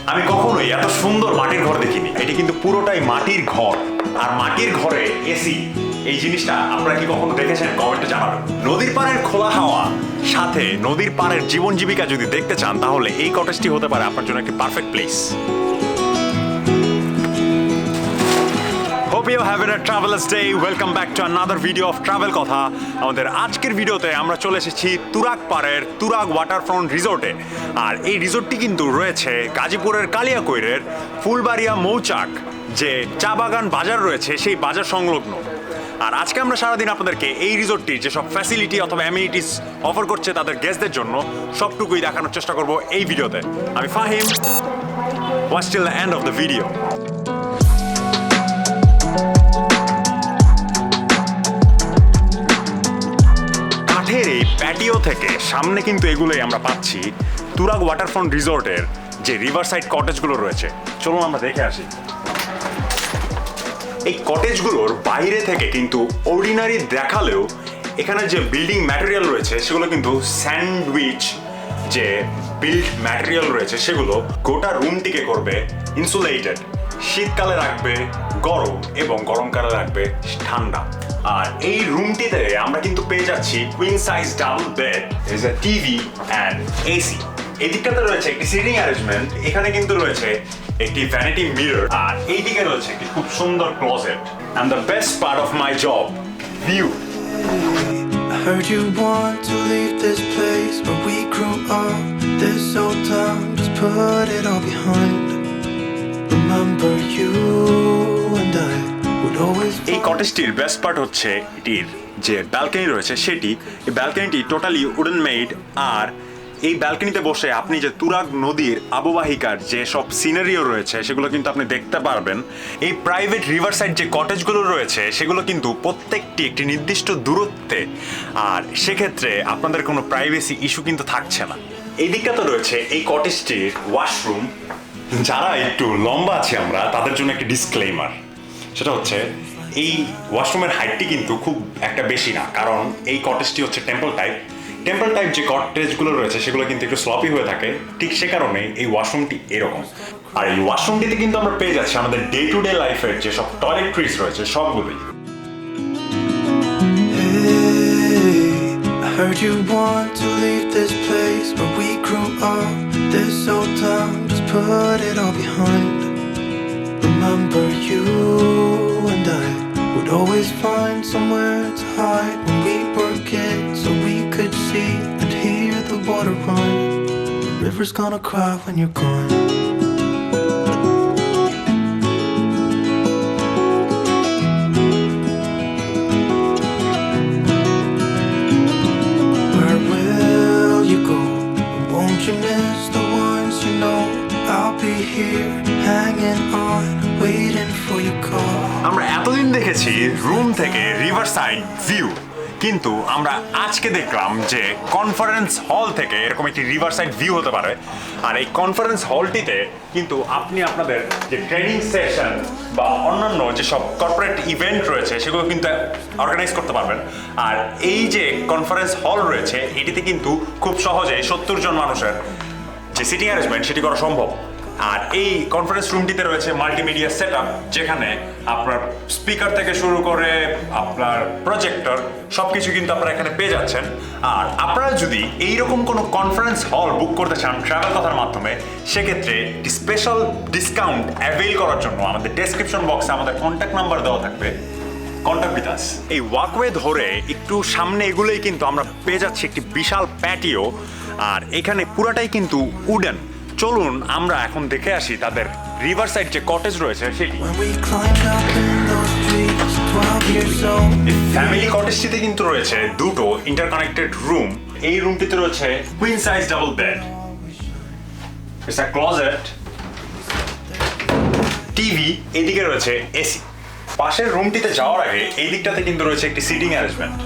আমি কখনোই এত সুন্দর মাটির ঘর দেখিনি। এটি কিন্তু পুরোটাই মাটির ঘর, আর মাটির ঘরে এসি, এই জিনিসটা আপনারা কি কখনো দেখেছেন? কমেন্টে জানাবেন। নদীর পাড়ের খোলা হাওয়া সাথে নদীর পাড়ের জীবন জীবিকা যদি দেখতে চান, তাহলে এই কটেজটি হতে পারে আপনার জন্য একটি perfect place. Hope you having a traveler's day. Welcome back to another video of travel Kotha. আমাদের আজকের ভিডিওতে আমরা চলে এসেছি তুরাগ পাড়ের তুরাগ ওয়াটারফ্রন্ট রিসোর্টে। আর এই রিসোর্টটি কিন্তু রয়েছে গাজীপুরের কালিয়াকৈরের ফুলবাড়িয়া মৌচাক, যে চা বাগান বাজার রয়েছে সেই বাজার সংলগ্ন। আর আজকে আমরা সারাদিন আপনাদেরকে এই রিসোর্টটির যেসব ফ্যাসিলিটি অথবা অ্যামিনিটিস অফার করছে তাদের গেস্টদের জন্য সবটুকুই দেখানোর চেষ্টা করব এই ভিডিওতে। আমি Fahim. Watch till the end of the video. এই প্যাটিও থেকে সামনে কিন্তু এগুলোই আমরা পাচ্ছি তুরাগ ওয়াটারফ্রন্ট রিসোর্টের যে রিভার সাইড কটেজগুলো রয়েছে। চলুন আমরা দেখে আসি। এই কটেজগুলোর বাইরে থেকে কিন্তু অর্ডিনারি দেখালেও এখানে যে বিল্ডিং ম্যাটেরিয়াল রয়েছে সেগুলো কিন্তু স্যান্ডউইচ যে বিল্ড ম্যাটেরিয়াল রয়েছে সেগুলো গোটা রুমটিকে করবে ইনসুলেটেড। শীতকালে রাখবে গরম এবং গরমকালে রাখবে ঠান্ডা। আর এই রুমটিতে আমরা কিন্তু পেয়ে যাচ্ছি queen size double bed, is a TV and AC. এদিকটাতে রয়েছে একটি সিটিং অ্যারেঞ্জমেন্ট, এখানে কিন্তু রয়েছে একটি ভ্যানিটি মিরর, আর এইদিকে রয়েছে একটি খুব সুন্দর closet. And the best part of my job, view. I heard you want to leave this place where we grew up. This old town, just put it all behind. Remember you and I. এই কটেজটির best part হচ্ছে এটির যে balcony রয়েছে সেটি। এই ব্যালকনিটি totally wooden made, আর এই ব্যালকনিতে বসে আপনি যে তুরাগ নদীর অববাহিকার যে সব সিনারিও রয়েছে সেগুলো কিন্তু আপনি দেখতে পারবেন। এই প্রাইভেট রিভার সাইড যে কটেজগুলো রয়েছে সেগুলো কিন্তু প্রত্যেকটি একটি নির্দিষ্ট দূরত্বে, আর সেক্ষেত্রে আপনাদের কোনো প্রাইভেসি ইস্যু কিন্তু থাকছে না। এই দিকটাতে রয়েছে এই কটেজটির ওয়াশরুম। যারা একটু লম্বা আছে আমরা তাদের জন্য একটি ডিসক্লেইমার, সেটা হচ্ছে এই ওয়াশরুমের হাইটটি কিন্তু খুব একটা বেশি না, কারণ এই কটেজটি হচ্ছে টেম্পল টাইপ যে কটেজগুলো রয়েছে সেগুলো কিন্তু একটু স্লপি হয়ে থাকে, ঠিক সে কারণে এই ওয়াশরুমটি এরকম। আর এই ওয়াশরুমটিতে কিন্তু আমরা পেয়ে যাচ্ছি আমাদের ডে টু ডে লাইফের যেসব টয়লেট্রিজ রয়েছে সবগুলোই। Heard you want to leave this place where we grew up. This old town, just put it all behind. Remember you and I would always find somewhere to hide when we were kids, so we could see and hear the water run. The river's gonna cry when you're gone. Where will you go? Won't you miss the ones you know? I'll be here hanging on, waiting for your call. আমরা এতদিন দেখেছি room থেকে river side view, কিন্তু আমরা আজকে দেখলাম যে conference hall থেকে এরকম একটি রিভার সাইড ভিউ হতে পারে। আর এই কনফারেন্স হলটিতে কিন্তু আপনি আপনাদের যে ট্রেনিং সেশন বা অন্যান্য যেসব কর্পোরেট ইভেন্ট রয়েছে সেগুলো কিন্তু অর্গানাইজ করতে পারবেন। আর এই যে কনফারেন্স হল রয়েছে এটিতে কিন্তু খুব সহজে 70 জন মানুষের যে সিটিং অ্যারেঞ্জমেন্ট সেটি করা সম্ভব। আর এই কনফারেন্স রুমটিতে রয়েছে মাল্টিমিডিয়া সেটআপ, যেখানে আপনার স্পিকার থেকে শুরু করে আপনার প্রজেক্টর সবকিছু কিন্তু আপনারা এখানে পেয়ে যাচ্ছেন। আর আপনারা যদি এইরকম কোনো কনফারেন্স হল বুক করতে চান ট্রাভেল কথার মাধ্যমে, সেক্ষেত্রে স্পেশাল ডিসকাউন্ট অ্যাভেল করার জন্য আমাদের ডেসক্রিপশন বক্সে আমাদের কন্ট্যাক্ট নাম্বার দেওয়া থাকবে। Contact with us. এই ওয়াকওয়ে ধরে একটু সামনে এগুলোই কিন্তু আমরা পেয়ে যাচ্ছি একটি বিশাল প্যাটিও, আর এখানে পুরাটাই কিন্তু উডেন। চলুন আমরা এখন দেখে আসি তাদের রিভার সাইড যে কটেজ রয়েছে সেটি। ফ্যামিলি কটেজটিতে কিন্তু রয়েছে দুটো ইন্টারকানেক্টেড রুম। এই রুমটিতে রয়েছে কুইন সাইজ ডাবল বেড, একটা ক্লোজেট, টিভি, এদিকে রয়েছে এসি। পাশের রুমটিতে যাওয়ার আগে এই দিকটাতে কিন্তু রয়েছে একটি সিটিং অ্যারেঞ্জমেন্ট।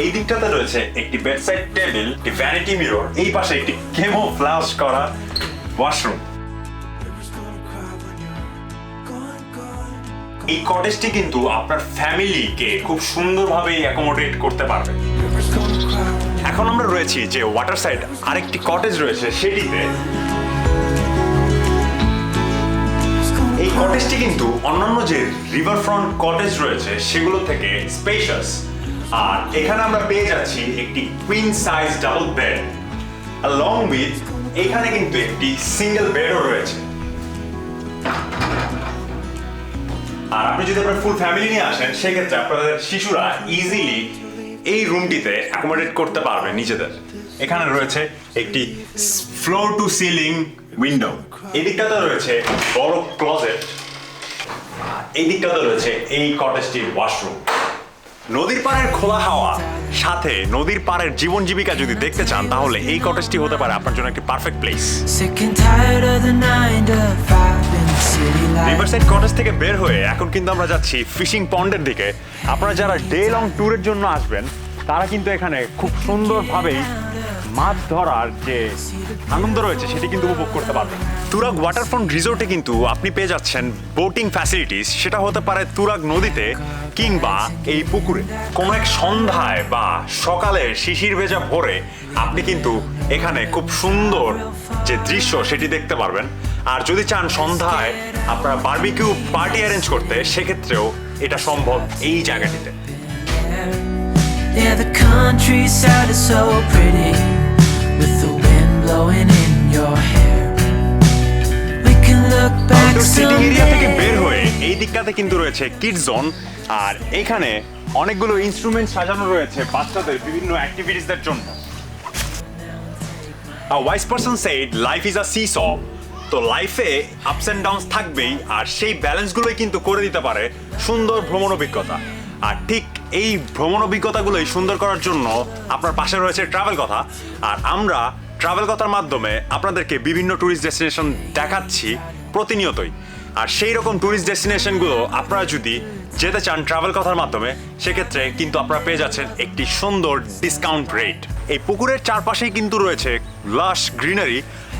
এই দিকটাতে রয়েছে একটি বেডসাইড টেবিল, একটি ভ্যানিটি মিরর, এই পাশে একটি ক্যামোফ্লাজ করা ওয়াশরুম। এই কটেজটি কিন্তু আপনার ফ্যামিলিকে খুব সুন্দরভাবে অ্যাকোমোডেট করতে পারবে। এখন আমরা রয়েছি যে ওয়াটার সাইড আরেকটি কটেজ রয়েছে সেটিতে। কটেজটি কিন্তু অন্যান্য যে রিভারফ্রন্ট কটেজ রয়েছে সেগুলো থেকে স্পেশাস। আর এখানে আমরা পেয়ে যাচ্ছি একটি queen size double bed along with এখানে কিন্তু একটি সিঙ্গেল বেডও রয়েছে। আর আপনি যদি আপনার ফুল ফ্যামিলি নিয়ে আসেন সেক্ষেত্রে আপনাদের শিশুরা ইজিলি এই রুমটিতে অ্যাকোমোডেট করতে পারবে নিজেদের। এখানে রয়েছে একটি ফ্লোর টু সিলিং উইন্ডো, এদিকটাতে রয়েছে বড় ক্লোজেট, এই দিকটাতে রয়েছে এই কটেজটির ওয়াশরুম। নদীর পাড়ের খোলা হাওয়া সাথে নদীর পাড়ের জীবন জীবিকা যদি দেখতে চান তাহলে এই কটেজটি হতে পারে আপনার জন্য একটি পারফেক্ট প্লেস। রিভারসাইড কটেজ থেকে বের হয়ে এখন কিন্তু আমরা যাচ্ছি ফিশিং পন্ডের দিকে। আপনারা যারা ডে লং ট্যুরের জন্য আসবেন তারা কিন্তু এখানে খুব সুন্দরভাবেই মাছ ধরার যে আনন্দ রয়েছে সেটি কিন্তু উপভোগ করতে পারবেন। তুরাগ ওয়াটারফ্রন্ট রিসোর্টে কিন্তু আপনি পেয়ে যাচ্ছেন বোটিং ফ্যাসিলিটিস, সেটা হতে পারে তুরাগ নদীতে কিংবা এই পুকুরে। কোনো এক সন্ধ্যায় বা সকালে শিশির ভেজা ভোরে আপনি কিন্তু এখানে খুব সুন্দর যে দৃশ্য সেটি দেখতে পারবেন। আর যদি চান সন্ধ্যায় আপনারা বারবিকিউ পার্টি অ্যারেঞ্জ করতে সেক্ষেত্রেও এটা সম্ভব এই জায়গাটিতে। Yeah, the countryside is so pretty with the wind blowing in your hair. We can look back sitting area থেকে someday. বের হয়ে এই দিকটাতে কিন্তু রয়েছে কিডস জোন, আর এখানে অনেকগুলো ইনস্ট্রুমেন্ট সাজানো রয়েছে বাচ্চাদের বিভিন্ন অ্যাক্টিভিটিসদের জন্য। A wise person said life is a seesaw. তো লাইফে আপস এন্ড ডাউনস থাকবেই, আর সেই ব্যালেন্সগুলোই কিন্তু করে দিতে পারে সুন্দর ভ্রমণ অভিজ্ঞতা। আর ঠিক এই ভ্রমণ অভিজ্ঞতাগুলোই সুন্দর করার জন্য আপনার পাশে রয়েছে ট্রাভেল কথা। আর আমরা ট্রাভেল কথার মাধ্যমে আপনাদেরকে বিভিন্ন ট্যুরিস্ট ডেস্টিনেশন দেখাচ্ছি প্রতিনিয়তই। আর সেই রকম ট্যুরিস্ট ডেস্টিনেশনগুলো আপনারা যদি যেতে চান ট্রাভেল কথার মাধ্যমে সেক্ষেত্রে কিন্তু আপনারা পেয়ে যাচ্ছেন একটি সুন্দর ডিসকাউন্ট রেট। এই পুকুরের চারপাশেই কিন্তু রয়েছে লাশ গ্রিনারি,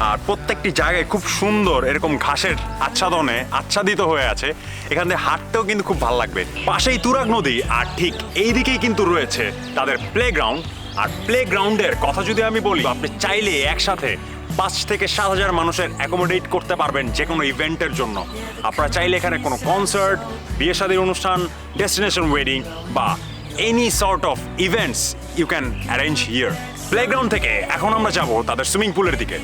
আর প্রত্যেকটি জায়গায় খুব সুন্দর এরকম ঘাসের আচ্ছাদনে আচ্ছাদিত হয়ে আছে। এখান থেকে হাঁটতেও কিন্তু খুব ভালো লাগবে। পাশেই তুরাগ নদী, আর ঠিক এই দিকেই কিন্তু রয়েছে তাদের প্লেগ্রাউন্ড। আর প্লেগ্রাউন্ডের কথা যদি আমি বলি, আপনি চাইলে একসাথে 5 থেকে 7,000 মানুষের অ্যাকোমোডেট করতে পারবেন যে কোনো ইভেন্টের জন্য। আপনারা চাইলে এখানে কোনো কনসার্ট, বিয়ে শাদীর অনুষ্ঠান, ডেস্টিনেশন ওয়েডিং বা any sort of events you can arrange here. Playground থেকে এখন আমরা যাব তাদের সুইমিং পুলের দিকে।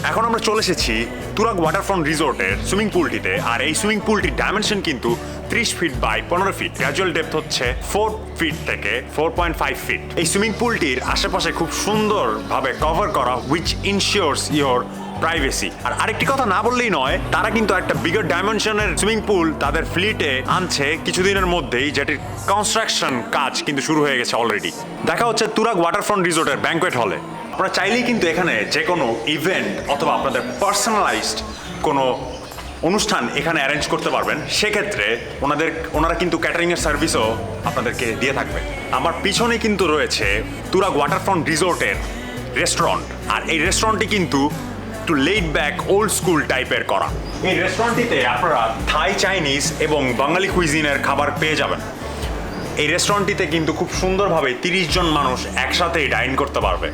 এখন আমরা চলে এসেছি তুরাগ ওয়াটারফ্রন্ট রিসোর্টের সুইমিং পুলটিতে। আর এই সুইমিং পুলটির ডাইমেনশন কিন্তু 30 feet by 15 feet, gradual depth হচ্ছে 4 ফিট থেকে 4.5 ফিট। এই সুইমিং পুলটির আশেপাশে খুব সুন্দরভাবে কভার করা, হুইচ ইনশিওরস ইয়োর প্রাইভেসি। আর আরেকটি কথা না বললেই নয়, তারা কিন্তু একটা বিগার ডাইমেনশনের সুইমিং পুল তাদের ফ্লিটে আনছে কিছুদিনের মধ্যেই, যেটির কনস্ট্রাকশন কাজ কিন্তু শুরু হয়ে গেছে অলরেডি। দেখা হচ্ছে তুরাগ ওয়াটারফ্রন্ট রিসোর্টের ব্যাঙ্কোয়েট হলে। আপনারা চাইলেই কিন্তু এখানে যে কোনো ইভেন্ট অথবা আপনাদের পার্সোনালাইজড কোনো অনুষ্ঠান এখানে অ্যারেঞ্জ করতে পারবেন। সেক্ষেত্রে ওনারা কিন্তু ক্যাটারিংয়ের সার্ভিসও আপনাদেরকে দিয়ে থাকবে। আমার পিছনে কিন্তু রয়েছে তুরাগ ওয়াটারফ্রন্ট রিসোর্টের রেস্টুরেন্ট, আর এই রেস্টুরেন্টটি কিন্তু একটু লেড ব্যাক ওল্ড স্কুল টাইপের করা। এই রেস্টুরেন্টটিতে আপনারা থাই, চাইনিজ এবং বাঙালি কুইজিনের খাবার পেয়ে যাবেন। এই রেস্টুরেন্টটিতে কিন্তু খুব সুন্দরভাবে 30 জন মানুষ একসাথে ডাইন করতে পারবে।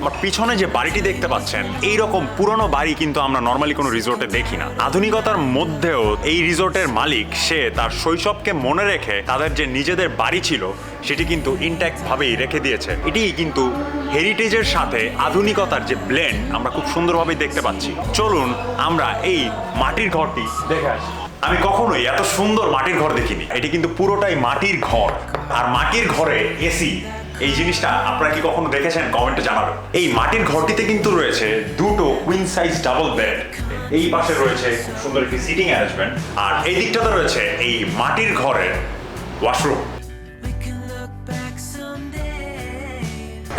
আমার পিছনে যে বাড়িটি দেখতে পাচ্ছেন, এইরকম পুরনো বাড়ি কিন্তু আমরা নর্মালি কোনো রিসোর্টে দেখি না। আধুনিকতার মধ্যেও এই রিসোর্টের মালিক সে তার শৈশবকে মনে রেখে তাদের যে নিজেদের বাড়ি ছিল সেটি কিন্তু ইনট্যাক্ট ভাবেই রেখে দিয়েছে। এটি কিন্তু হেরিটেজের সাথে আধুনিকতার যে ব্লেন্ড আমরা খুব সুন্দরভাবে দেখতে পাচ্ছি। চলুন আমরা এই মাটির ঘরটি দেখে আসি। আমি কখনোই এত সুন্দর মাটির ঘর দেখিনি। এটি কিন্তু পুরোটাই মাটির ঘর, আর মাটির ঘরে এসি, এই জিনিসটা আপনারা কি কখনো দেখেছেন কমেন্টে জানাবেন। এই মাটির ঘরটিতে কিন্তু রয়েছে দুটো কুইন সাইজ ডাবল বেড, এই পাশে রয়েছে খুব সুন্দর একটি সিটিং অ্যারেঞ্জমেন্ট, আর এই দিকটাতে রয়েছে এই মাটির ঘরের ওয়াশরুম।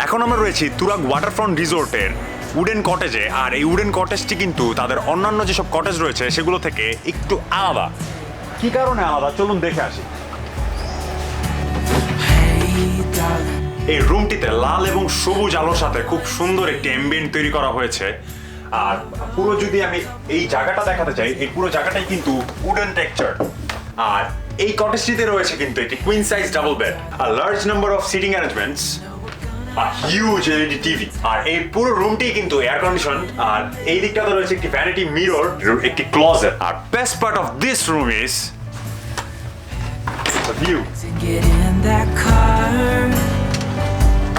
এখন আমরা রয়েছি তুরাগ ওয়াটারফ্রন্ট রিসোর্টের উডেন কটেজে। আর এই উডেন কটেজটি কিন্তু তাদের অন্যান্য যেসব কটেজ রয়েছে সেগুলো থেকে একটু আলাদা। কি কারণে আলাদা চলুন দেখে আসি। এই রুমটিতে লাল এবং সবুজ আলোর সাথে খুব সুন্দর একটি অ্যাম্বিয়েন্ট তৈরি করা হয়েছে। আর পুরো যদি আমি এই জায়গাটা দেখাতে চাই, এই পুরো জায়গাটাই কিন্তু উডেন টেক্সচার। আর এই কটেজটিতে রয়েছে কিন্তু একটি queen size double bed, a large number of sitting arrangements, huge LED TV, আর এই পুরো রুমটি কিন্তু এয়ার কন্ডিশন। আর এই দিকটাতে রয়েছে একটি ভ্যানিটি মিরর, একটি ক্লোজেট। আর best part of this room is the view. Get in that car.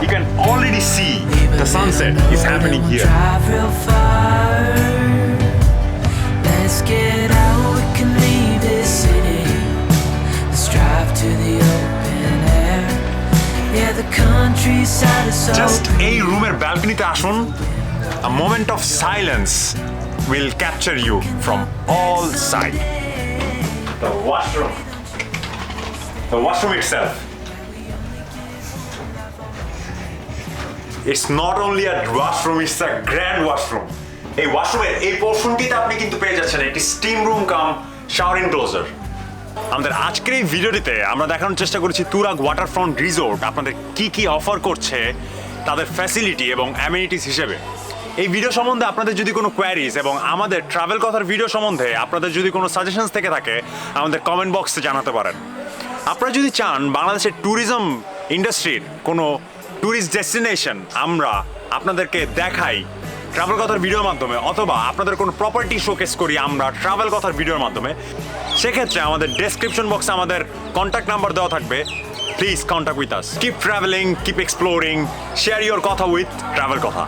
You can already see the sunset is happening here. Drive real far. Let's get out. We can leave this city. Let's drive to the open air. Yeah, the countryside is so. Just এই রুমের ব্যালকনিতে আসুন. A moment of silence will capture you from all sides. The washroom. The washroom itself. It's not only a washroom, it's a grand washroom. এই ওয়াশরুমের এই পোর্শনটিতে আপনি কিন্তু পেয়ে যাচ্ছেন একটি স্টিম রুম কাম শাওয়ার এনক্লোজার। আমাদের আজকের এই ভিডিওটিতে আমরা দেখানোর চেষ্টা করেছি তুরাগ ওয়াটারফ্রন্ট রিসোর্ট আপনাদের কি অফার করছে, তাদের ফ্যাসিলিটি এবং অ্যামিনিটিস হিসেবে। এই ভিডিও সম্বন্ধে আপনাদের যদি কোনো কোয়ারিজ এবং আমাদের ট্রাভেল কথার ভিডিও সম্বন্ধে আপনাদের যদি কোনো সাজেশনস থেকে থাকে আমাদের কমেন্ট বক্সে জানাতে পারেন। আপনারা যদি চান বাংলাদেশের ট্যুরিজম ইন্ডাস্ট্রির কোনো ট্যুরিস্ট ডেস্টিনেশন আমরা আপনাদেরকে দেখাই ট্রাভেল কথার ভিডিওর মাধ্যমে, অথবা আপনাদের কোনো প্রপার্টি শোকেস করি আমরা ট্রাভেল কথার ভিডিওর মাধ্যমে, সেক্ষেত্রে আমাদের ডেসক্রিপশন বক্সে আমাদের কন্ট্যাক্ট নাম্বার দেওয়া থাকবে। Please contact with us. Keep travelling, keep exploring, share your কথা উইথ ট্রাভেল কথা।